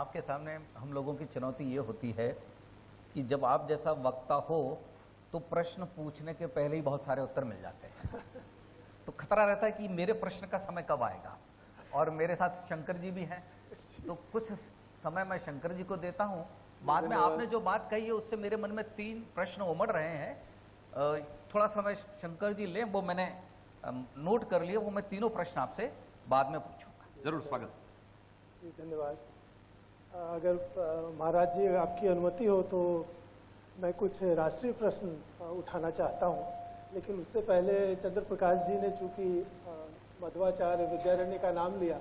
आपके सामने हम लोगों की चुनौती ये होती है कि जब आप जैसा वक्ता हो तो प्रश्न पूछने के पहले ही बहुत सारे उत्तर मिल जाते हैं। तो खतरा रहता है कि मेरे प्रश्न का समय कब आएगा। और मेरे साथ शंकर जी भी हैं, तो कुछ समय मैं शंकर जी को देता हूं। बाद में आपने जो बात कही है उससे मेरे मन में 3 प्रश्न उमड़ रहे हैं। थोड़ा समय शंकर जी लें, वो मैंने नोट कर लिया, वो मैं तीनों प्रश्न आपसे बाद में पूछूंगा। जरूर, स्वागत। धन्यवाद। अगर महाराज जी आपकी अनुमति हो तो मैं कुछ राष्ट्रीय प्रश्न उठाना चाहता हूं, लेकिन उससे पहले चंद्र प्रकाश जी ने चूंकि मध्वाचार्य विद्यारण्य का नाम लिया,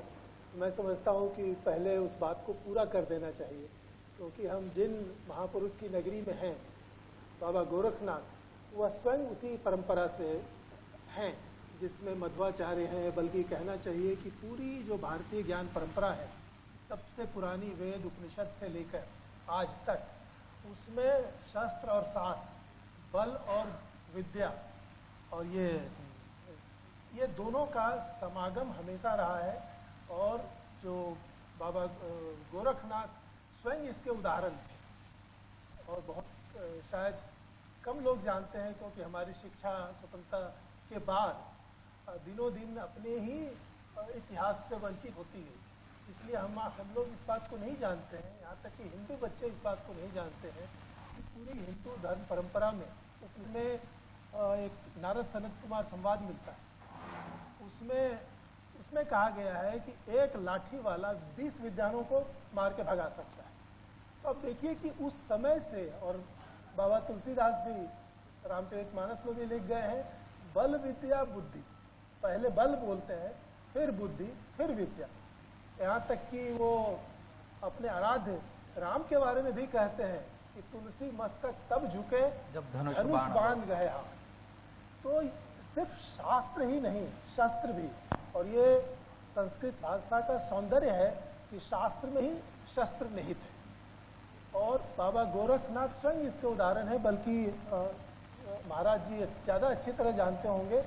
मैं समझता हूं कि पहले उस बात को पूरा कर देना चाहिए, क्योंकि हम जिन महापुरुष की नगरी में हैं, बाबा गोरखनाथ, वह स्वयं उसी परंपरा से हैं जिसमें मध्वाचार्य हैं। बल्कि कहना चाहिए कि पूरी जो भारतीय ज्ञान परंपरा है, सबसे पुरानी वेद उपनिषद से लेकर आज तक, उसमें शस्त्र और शास्त्र, बल और विद्या, और ये दोनों का समागम हमेशा रहा है। और जो बाबा गोरखनाथ स्वयं इसके उदाहरण थे, और बहुत शायद कम लोग जानते हैं, क्योंकि हमारी शिक्षा स्वतंत्रता के बाद दिनों दिन अपने ही इतिहास से वंचित होती गई। इसलिए हम लोग इस बात को नहीं जानते हैं, यहाँ तक कि हिंदू बच्चे इस बात को नहीं जानते हैं कि पूरी हिंदू धर्म परंपरा में उसमें एक नारद सनत कुमार संवाद मिलता है। उसमें कहा गया है कि एक लाठी वाला 20 विद्वानों को मार के भगा सकता है। तो अब देखिए कि उस समय से, और बाबा तुलसीदास भी रामचरितमानस में भी लिख गए हैं, बल विद्या बुद्धि, पहले बल बोलते हैं, फिर बुद्धि, फिर विद्या। यहाँ तक कि वो अपने आराध्य राम के बारे में भी कहते हैं कि तुलसी मस्तक तब झुके जब धनुष बाण गए हाथ। तो सिर्फ शास्त्र ही नहीं, शस्त्र भी। और ये संस्कृत भाषा का सौंदर्य है कि शास्त्र में ही शस्त्र निहित है। और बाबा गोरखनाथ स्वयं इसके उदाहरण है। बल्कि महाराज जी ज़्यादा अच्छी तरह जानते होंगे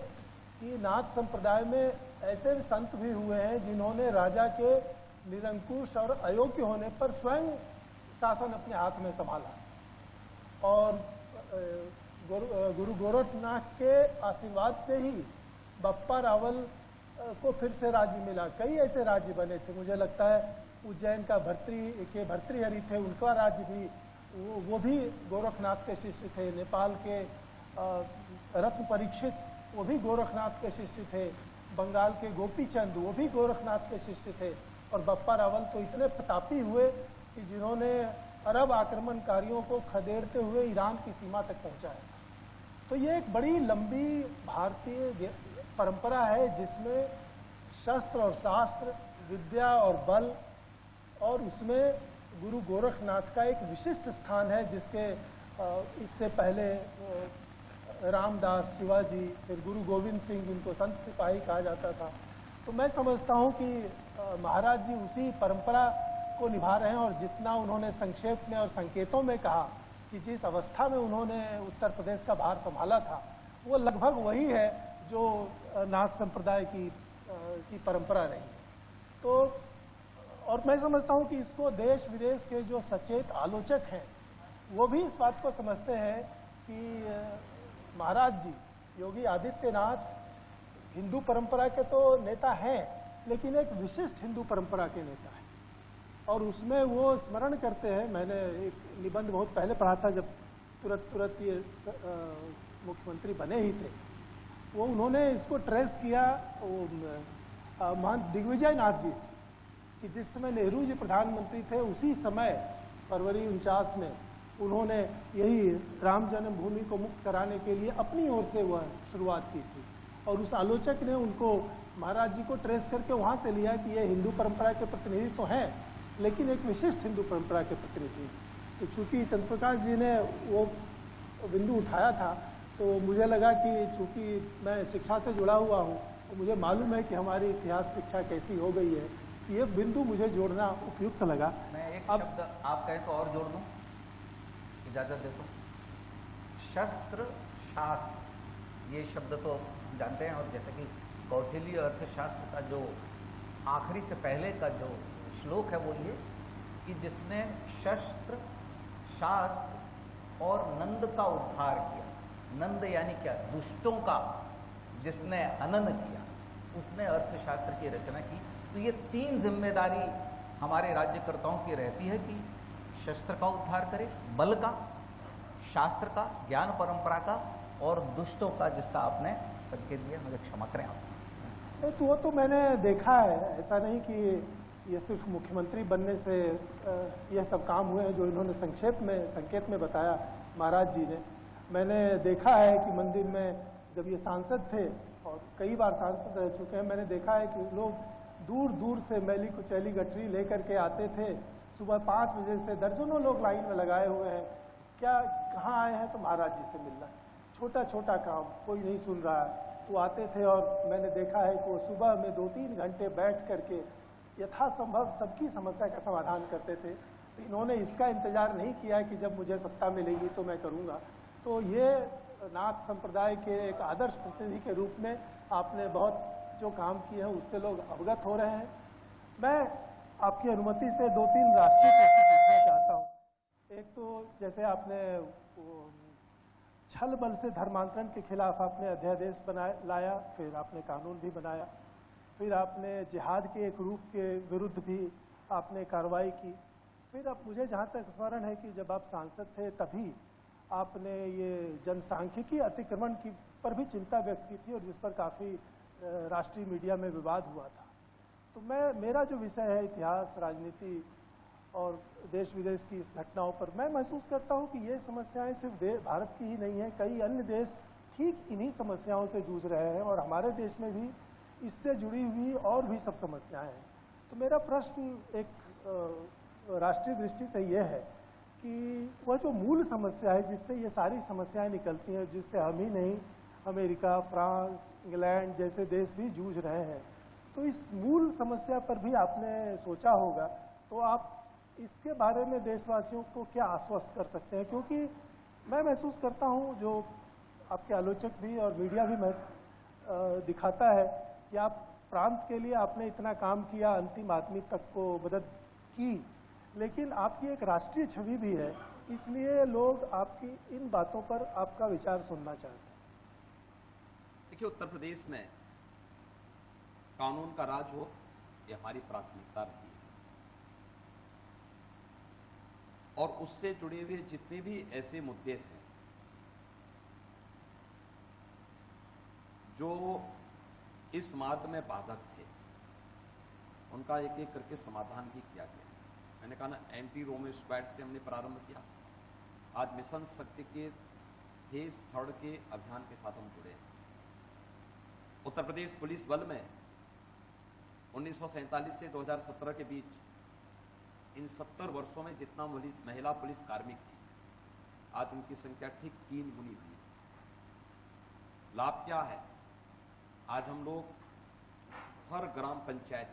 कि नाथ संप्रदाय में ऐसे भी संत भी हुए हैं जिन्होंने राजा के निरंकुश और अयोग्य होने पर स्वयं शासन अपने हाथ में संभाला। और गुरु गोरखनाथ के आशीर्वाद से ही बप्पा रावल को फिर से राज्य मिला। कई ऐसे राज्य बने थे, मुझे लगता है उज्जैन का भर्तृहरि थे, उनका राज्य भी, वो भी गोरखनाथ के शिष्य थे। नेपाल के रत्न परीक्षित, वो भी गोरखनाथ के शिष्य थे। बंगाल के गोपीचंद, वो भी गोरखनाथ के शिष्य थे। और बप्पा रावल तो इतने प्रतापी हुए कि जिन्होंने अरब आक्रमणकारियों को खदेड़ते हुए ईरान की सीमा तक पहुंचाया। तो ये एक बड़ी लंबी भारतीय परंपरा है जिसमें शस्त्र और शास्त्र, विद्या और बल, और उसमें गुरु गोरखनाथ का एक विशिष्ट स्थान है, जिसके इससे पहले रामदास, शिवाजी, फिर गुरु गोविंद सिंह, जिनको संत सिपाही कहा जाता था। तो मैं समझता हूँ कि महाराज जी उसी परंपरा को निभा रहे हैं। और जितना उन्होंने संक्षेप में और संकेतों में कहा कि जिस अवस्था में उन्होंने उत्तर प्रदेश का भार संभाला था, वो लगभग वही है जो नाथ संप्रदाय की परंपरा रही है। तो और मैं समझता हूँ कि इसको देश विदेश के जो सचेत आलोचक हैं, वो भी इस बात को समझते हैं कि महाराज जी, योगी आदित्यनाथ हिंदू परंपरा के तो नेता हैं, लेकिन एक विशिष्ट हिंदू परंपरा के नेता हैं। और उसमें वो स्मरण करते हैं, मैंने एक निबंध बहुत पहले पढ़ा था, जब तुरंत ये मुख्यमंत्री बने ही थे, वो उन्होंने इसको ट्रेस किया महंत दिग्विजय नाथ जी से, कि जिस समय नेहरू जी प्रधानमंत्री थे, उसी समय फरवरी 49 में उन्होंने यही राम जन्मभूमि को मुक्त कराने के लिए अपनी ओर से वह शुरुआत की थी। और उस आलोचक ने उनको, महाराज जी को ट्रेस करके वहाँ से लिया कि ये हिंदू परंपरा के प्रतिनिधि तो हैं, लेकिन एक विशिष्ट हिंदू परंपरा के प्रतिनिधि। तो चूंकि चंद्रप्रकाश जी ने वो बिंदु उठाया था, तो मुझे लगा कि चूंकि मैं शिक्षा से जुड़ा हुआ हूँ, तो मुझे मालूम है कि हमारी इतिहास शिक्षा कैसी हो गई है, ये बिंदु मुझे जोड़ना उपयुक्त लगा। मैं एक शब्द आप कहें तो और जोड़ दूं, इजाजत दे तो। शस्त्र शास्त्र, ये शब्द तो जानते हैं। और जैसे कि कौटिल्य अर्थशास्त्र का जो आखिरी से पहले का जो श्लोक है, वो ये कि जिसने शस्त्र, शास्त्र और नंद का उद्धार किया। नंद यानी क्या? दुष्टों का जिसने हनन किया, उसने अर्थशास्त्र की रचना की। तो ये 3 जिम्मेदारी हमारे राज्यकर्ताओं की रहती है कि शस्त्र का उद्धार करे, बल का, शास्त्र का, ज्ञान परंपरा का, और दुष्टों का जिसका आपने संकेत दिया। मुझे क्षमा करें आप। नहीं तो वो तो मैंने देखा है, ऐसा नहीं कि ये सिर्फ मुख्यमंत्री बनने से यह सब काम हुए हैं जो इन्होंने संकेत में बताया महाराज जी ने। मैंने देखा है कि मंदिर में जब ये सांसद थे, और कई बार सांसद रह चुके हैं, मैंने देखा है कि लोग दूर दूर से मैली कुचैली गठरी लेकर के आते थे। सुबह 5 बजे से दर्जनों लोग लाइन में लगाए हुए हैं। क्या, कहाँ आए हैं? तो महाराज जी से मिलना। छोटा छोटा काम, कोई नहीं सुन रहा है, वो आते थे और मैंने देखा है कि वो सुबह में 2-3 घंटे बैठ करके यथासंभव सबकी समस्या का समाधान करते थे। तो इन्होंने इसका इंतजार नहीं किया कि जब मुझे सत्ता मिलेगी तो मैं करूँगा। तो ये नाथ संप्रदाय के एक आदर्श प्रतिनिधि के रूप में आपने बहुत जो काम किए हैं उससे लोग अवगत हो रहे हैं। मैं आपकी अनुमति से 2-3 राष्ट्रीय प्रश्न पूछना चाहता हूँ। एक तो जैसे आपने छल बल से धर्मांतरण के खिलाफ आपने अध्यादेश लाया, फिर आपने कानून भी बनाया, फिर आपने जिहाद के एक रूप के विरुद्ध भी आपने कार्रवाई की। फिर अब मुझे जहाँ तक स्मरण है कि जब आप सांसद थे तभी आपने ये जनसांख्यिकी अतिक्रमण की पर भी चिंता व्यक्त की थी, और जिस पर काफ़ी राष्ट्रीय मीडिया में विवाद हुआ था। तो मेरा जो विषय है इतिहास, राजनीति और देश विदेश की इस घटनाओं पर, मैं महसूस करता हूँ कि ये समस्याएं सिर्फ भारत की ही नहीं है, कई अन्य देश ठीक इन्हीं समस्याओं से जूझ रहे हैं, और हमारे देश में भी इससे जुड़ी हुई और भी सब समस्याएं हैं। तो मेरा प्रश्न एक राष्ट्रीय दृष्टि से यह है कि वह जो मूल समस्या है जिससे ये सारी समस्याएं निकलती हैं, जिससे हम ही नहीं अमेरिका, फ्रांस, इंग्लैंड जैसे देश भी जूझ रहे हैं, तो इस मूल समस्या पर भी आपने सोचा होगा। तो आप इसके बारे में देशवासियों को क्या आश्वस्त कर सकते हैं? क्योंकि मैं महसूस करता हूं, जो आपके आलोचक भी और मीडिया भी दिखाता है कि आप प्रांत के लिए आपने इतना काम किया, अंतिम आदमी तक को मदद की, लेकिन आपकी एक राष्ट्रीय छवि भी है, इसलिए लोग आपकी इन बातों पर आपका विचार सुनना चाहते हैं। देखिए, उत्तर प्रदेश में कानून का राज हो, ये हमारी प्राथमिकता रही है, और उससे जुड़े हुए जितने भी ऐसे मुद्दे हैं जो इस मार्ग में बाधक थे, उनका एक एक करके समाधान भी किया गया। मैंने कहा ना, एंटी रोमियो स्क्वाड से हमने प्रारंभ किया, आज मिशन शक्ति के फेज 3 के अभियान के साथ हम जुड़े हैं। उत्तर प्रदेश पुलिस बल में 1947 से 2017 के बीच इन 70 वर्षों में जितना महिला पुलिस कार्मिक थी, आज उनकी संख्या ठीक 3 गुनी हुई। लाभ क्या है? आज हम लोग हर ग्राम पंचायत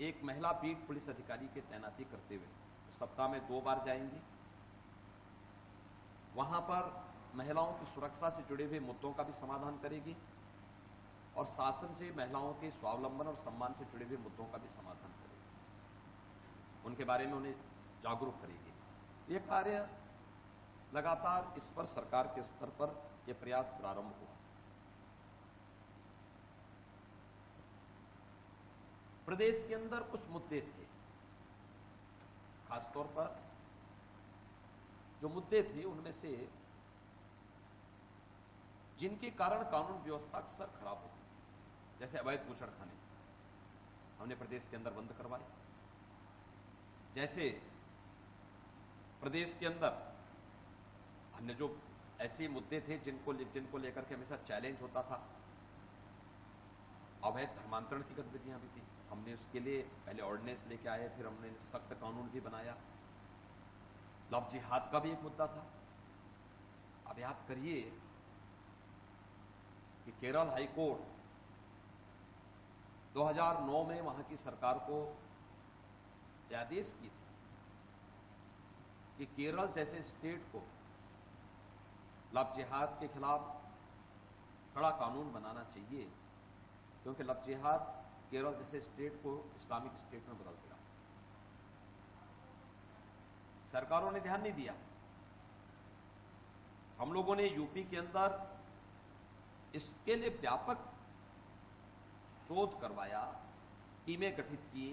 एक महिला बीट पुलिस अधिकारी की तैनाती करते हुए सप्ताह में 2 बार जाएंगे। वहां पर महिलाओं की सुरक्षा से जुड़े हुए मुद्दों का भी समाधान करेगी, और शासन से महिलाओं के स्वावलंबन और सम्मान से जुड़े हुए मुद्दों का भी समाधान करेगी, उनके बारे में उन्हें जागरूक करेगी। ये कार्य लगातार इस पर सरकार के स्तर पर यह प्रयास प्रारंभ हुआ। प्रदेश के अंदर कुछ मुद्दे थे, खासतौर पर जो मुद्दे थे उनमें से जिनके कारण कानून व्यवस्था अक्सर खराब होती, जैसे अवैध बूचड़खाने हमने प्रदेश के अंदर बंद करवाए, जैसे प्रदेश के अंदर अन्य जो ऐसे मुद्दे थे जिनको लेकर के हमेशा चैलेंज होता था, अवैध धर्मांतरण की गतिविधियां भी थी, हमने उसके लिए पहले ऑर्डिनेंस लेके आए, फिर हमने सख्त कानून भी बनाया। लव जिहाद का भी एक मुद्दा था। अब याद करिए कि केरल हाईकोर्ट 2009 में वहां की सरकार को आदेश की थी कि केरल जैसे स्टेट को लव जिहाद के खिलाफ कड़ा कानून बनाना चाहिए, क्योंकि लव जिहाद केरल जैसे स्टेट को इस्लामिक स्टेट में बदल दिया। सरकारों ने ध्यान नहीं दिया। हम लोगों ने यूपी के अंदर इसके लिए व्यापक शोध करवाया, टीमें गठित की।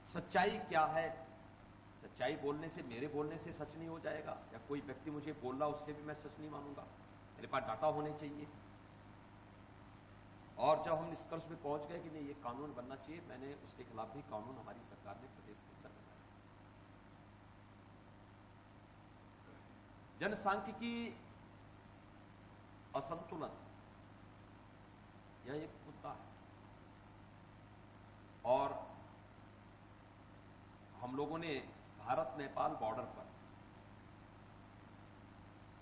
सच्चाई क्या है? सच्चाई बोलने से, मेरे बोलने से सच नहीं हो जाएगा, या कोई व्यक्ति मुझे बोल रहा उससे भी मैं सच नहीं मानूंगा। मेरे पास डाटा होने चाहिए। और जब हम निष्कर्ष में पहुंच गए कि नहीं ये कानून बनना चाहिए, मैंने उसके खिलाफ भी कानून हमारी सरकार ने प्रदेश के अंदर बनाया। जनसांख्यिकी असंतुलन यह एक मुद्दा है, और हम लोगों ने भारत नेपाल बॉर्डर पर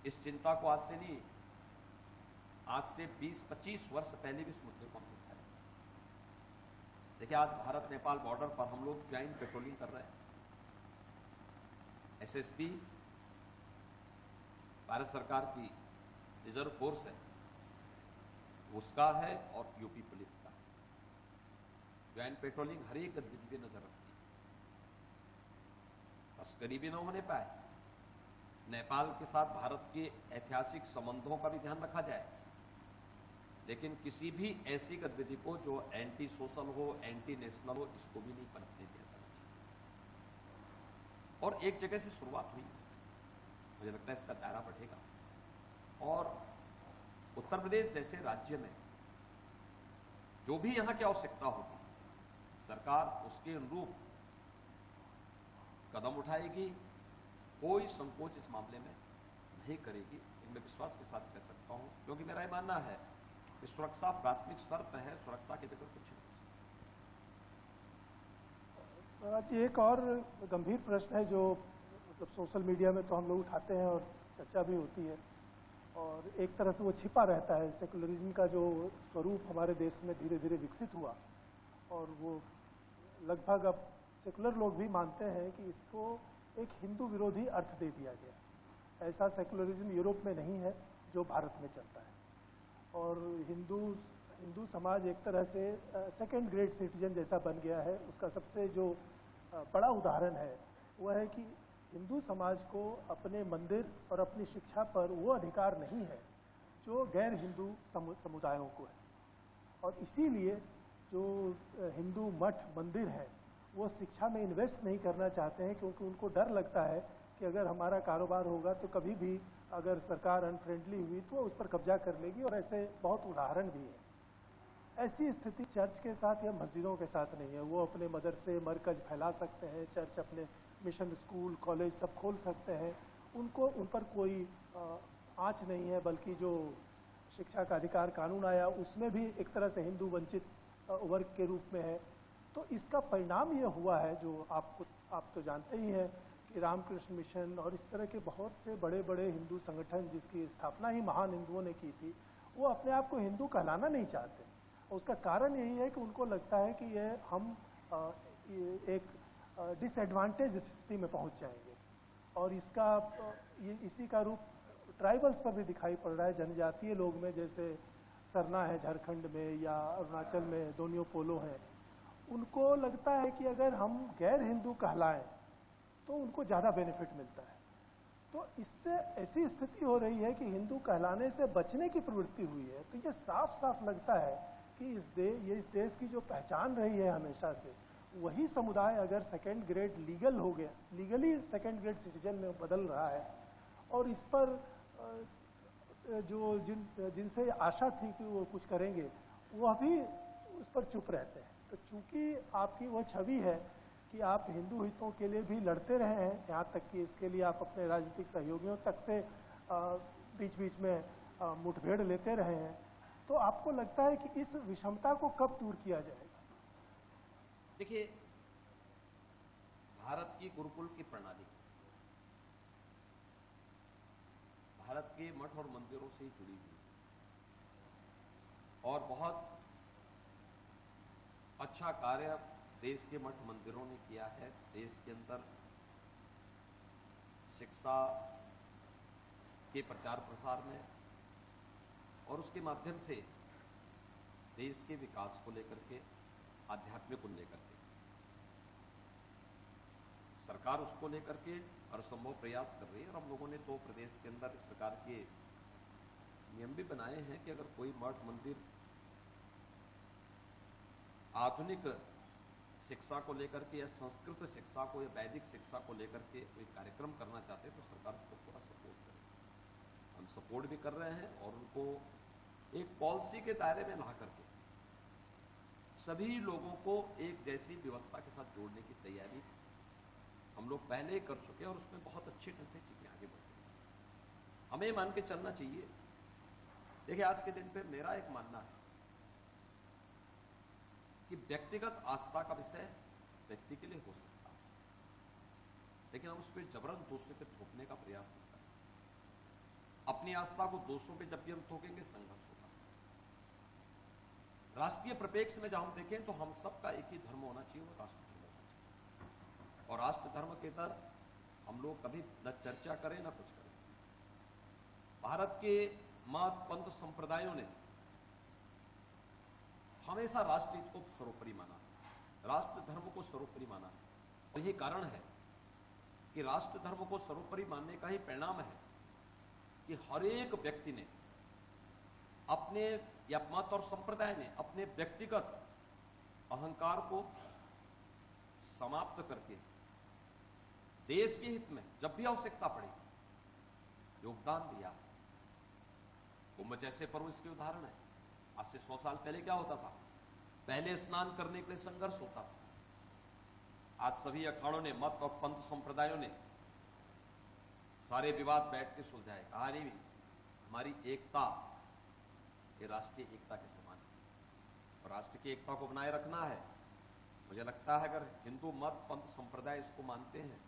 इस चिंता को आज से नहीं, आज से 20-25 वर्ष पहले भी इस मुद्दे को हम उठाए। देखिए, आज भारत नेपाल बॉर्डर पर हम लोग ज्वाइंट पेट्रोलिंग कर रहे हैं। एसएसबी भारत सरकार की रिजर्व फोर्स है, उसका है, और यूपी पुलिस का है। ज्वाइंट पेट्रोलिंग हर एक गतिविधि पे नजर रखती है, तस्करी भी न होने पाए। नेपाल के साथ भारत के ऐतिहासिक संबंधों का भी ध्यान रखा जाए, लेकिन किसी भी ऐसी गतिविधि को जो एंटी सोशल हो, एंटी नेशनल हो, इसको भी नहीं पनपने दिया जाना चाहिए। और एक जगह से शुरुआत हुई, मुझे लगता है इसका दायरा बढ़ेगा, और उत्तर प्रदेश जैसे राज्य में जो भी यहां की आवश्यकता होगी, सरकार उसके अनुरूप कदम उठाएगी। कोई संकोच इस मामले में नहीं करेगी, मैं विश्वास के साथ कह सकता हूं, क्योंकि मेरा यह मानना है कि सुरक्षा प्राथमिक शर्त है, सुरक्षा के बगैर कुछ नहीं। महाराज जी, एक और गंभीर प्रश्न है जो मतलब सोशल मीडिया में तो हम लोग उठाते हैं और चर्चा भी होती है, और एक तरह से वो छिपा रहता है। सेकुलरिज्म का जो स्वरूप हमारे देश में धीरे धीरे विकसित हुआ, और वो लगभग अब सेकुलर लोग भी मानते हैं कि इसको एक हिंदू विरोधी अर्थ दे दिया गया। ऐसा सेकुलरिज्म यूरोप में नहीं है जो भारत में चलता है, और हिंदू समाज एक तरह से सेकेंड ग्रेड सिटीजन जैसा बन गया है। उसका सबसे जो बड़ा उदाहरण है वह है कि हिंदू समाज को अपने मंदिर और अपनी शिक्षा पर वो अधिकार नहीं है जो गैर हिंदू समुदायों को है, और इसीलिए जो हिंदू मठ मंदिर हैं वो शिक्षा में इन्वेस्ट नहीं करना चाहते हैं, क्योंकि उनको डर लगता है कि अगर हमारा कारोबार होगा तो कभी भी अगर सरकार अनफ्रेंडली हुई तो उस पर कब्जा कर लेगी, और ऐसे बहुत उदाहरण भी हैं। ऐसी स्थिति चर्च के साथ या मस्जिदों के साथ नहीं है। वो अपने मदरसे मरकज फैला सकते हैं, चर्च अपने मिशन स्कूल कॉलेज सब खोल सकते हैं, उनको उन पर कोई आँच नहीं है। बल्कि जो शिक्षा का अधिकार कानून आया उसमें भी एक तरह से हिंदू वंचित वर्ग के रूप में है। तो इसका परिणाम ये हुआ है जो आप तो जानते ही हैं कि रामकृष्ण मिशन और इस तरह के बहुत से बड़े बड़े हिंदू संगठन जिसकी स्थापना ही महान हिंदुओं ने की थी, वो अपने आप को हिंदू कहलाना नहीं चाहते। उसका कारण यही है कि उनको लगता है कि ये हम एक डिसएडवांटेज स्थिति में पहुंच जाएंगे, और इसका इसी का रूप ट्राइबल्स पर भी दिखाई पड़ रहा है। जनजातीय लोग में, जैसे सरना है झारखंड में या अरुणाचल में दोनियो पोलो है, उनको लगता है कि अगर हम गैर हिंदू कहलाएं तो उनको ज़्यादा बेनिफिट मिलता है। तो इससे ऐसी स्थिति हो रही है कि हिंदू कहलाने से बचने की प्रवृत्ति हुई है। तो ये साफ साफ लगता है कि इस देश की जो पहचान रही है हमेशा से, वही समुदाय अगर सेकेंड ग्रेड लीगल हो गया, लीगली सेकेंड ग्रेड सिटीजन में बदल रहा है, और इस पर जो जिनसे आशा थी कि वो कुछ करेंगे वो अभी उस पर चुप रहते हैं। तो चूंकि आपकी वो छवि है कि आप हिंदू हितों के लिए भी लड़ते रहे हैं, यहाँ तक कि इसके लिए आप अपने राजनीतिक सहयोगियों तक से बीच बीच में मुठभेड़ लेते रहे हैं, तो आपको लगता है कि इस विषमता को कब दूर किया जाएगा? देखिए, भारत की गुरुकुल की प्रणाली भारत के मठ और मंदिरों से ही जुड़ी हुई, और बहुत अच्छा कार्य देश के मठ मंदिरों ने किया है। देश के अंदर शिक्षा के प्रचार प्रसार में, और उसके माध्यम से देश के विकास को लेकर के, आध्यात्मिक को लेकर के सरकार उसको लेकर के हर संभव प्रयास कर रही है। और हम लोगों ने तो प्रदेश के अंदर इस प्रकार के नियम भी बनाए हैं कि अगर कोई मठ मंदिर आधुनिक शिक्षा को लेकर के या संस्कृत शिक्षा को या वैदिक शिक्षा को लेकर के कोई कार्यक्रम करना चाहते हैं तो सरकार उसको पूरा सपोर्ट करे। हम सपोर्ट भी कर रहे हैं और उनको एक पॉलिसी के दायरे में ला करके सभी लोगों को एक जैसी व्यवस्था के साथ जोड़ने की तैयारी हम लोग पहले ही कर चुके हैं और उसमें बहुत अच्छे ढंग से चीजें आगे बढ़ रही हैं। हमें मान के चलना चाहिए। देखिए, आज के दिन पे मेरा एक मानना है कि व्यक्तिगत आस्था का विषय व्यक्ति के लिए हो सकता है, लेकिन हम उस पर जबरन दूसरे पे थोपने का प्रयास नहीं करें। अपनी आस्था को दूसरों पे जब भी हम थोकेंगे संघर्ष होगा। राष्ट्रीय परिप्रेक्ष्य में जब हम देखें तो हम सबका एक ही धर्म होना चाहिए, वो राष्ट्र धर्म होना चाहिए। और राष्ट्र धर्म के अंदर हम लोग कभी न चर्चा करें न कुछ करें। भारत के मत पंथ संप्रदायों ने हमेशा राष्ट्र हित को सर्वोपरि माना, राष्ट्र धर्म को सर्वोपरि माना। और यही कारण है कि राष्ट्र धर्म को सर्वोपरि मानने का ही परिणाम है कि हर एक व्यक्ति ने अपने या मत और संप्रदाय ने अपने व्यक्तिगत अहंकार को समाप्त करके देश के हित में जब भी आवश्यकता पड़ी योगदान दिया। कुंभ जैसे पर्व इसके उदाहरण है। आज से 100 साल पहले क्या होता था? पहले स्नान करने के लिए संघर्ष होता था। आज सभी अखाड़ों ने, मत और पंथ संप्रदायों ने सारे विवाद बैठ के सुलझाए। कहा नहीं, हमारी एकता ये राष्ट्रीय एकता के समान है और राष्ट्र की एकता को बनाए रखना है। मुझे लगता है अगर हिंदू मत पंथ संप्रदाय इसको मानते हैं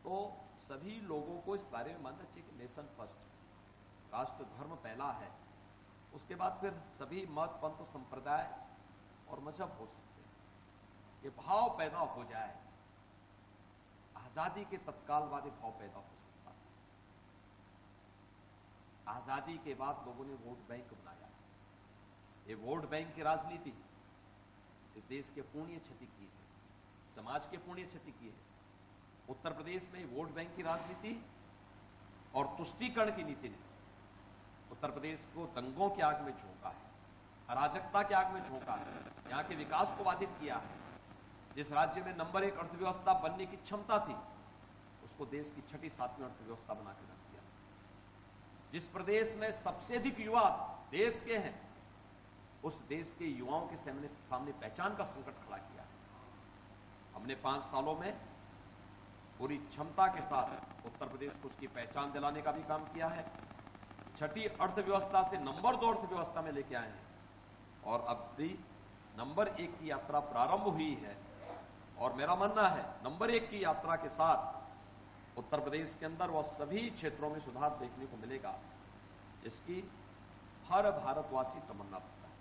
तो सभी लोगों को इस बारे में मानना चाहिए कि नेशन फर्स्ट, राष्ट्र धर्म पहला है, उसके बाद फिर सभी मत पंथ संप्रदाय और मजहब हो सकते हैं। ये भाव पैदा हो जाए, आजादी के तत्काल बाद भाव पैदा हो सकता है। आजादी के बाद लोगों ने वोट बैंक बनाया। ये वोट बैंक की राजनीति इस देश के पुण्य क्षति की है, समाज के पुण्य क्षति की है। उत्तर प्रदेश में वोट बैंक की राजनीति और तुष्टीकरण की नीति ने उत्तर प्रदेश को दंगों की आग में झोंका है, अराजकता की आग में झोंका है, यहाँ के विकास को बाधित किया है। जिस राज्य में नंबर 1 अर्थव्यवस्था बनने की क्षमता थी उसको देश की 6ठी 7वीं अर्थव्यवस्था बना के रख दिया। जिस प्रदेश में सबसे अधिक युवा देश के हैं उस देश के युवाओं के सामने पहचान का संकट खड़ा किया। हमने 5 सालों में पूरी क्षमता के साथ उत्तर प्रदेश को उसकी पहचान दिलाने का भी काम किया है। 6ठी अर्थव्यवस्था से नंबर 2 अर्थव्यवस्था में लेके आए हैं और अब भी नंबर 1 की यात्रा प्रारंभ हुई है। और मेरा मानना है नंबर 1 की यात्रा के साथ उत्तर प्रदेश के अंदर वह सभी क्षेत्रों में सुधार देखने को मिलेगा, इसकी हर भारतवासी तमन्ना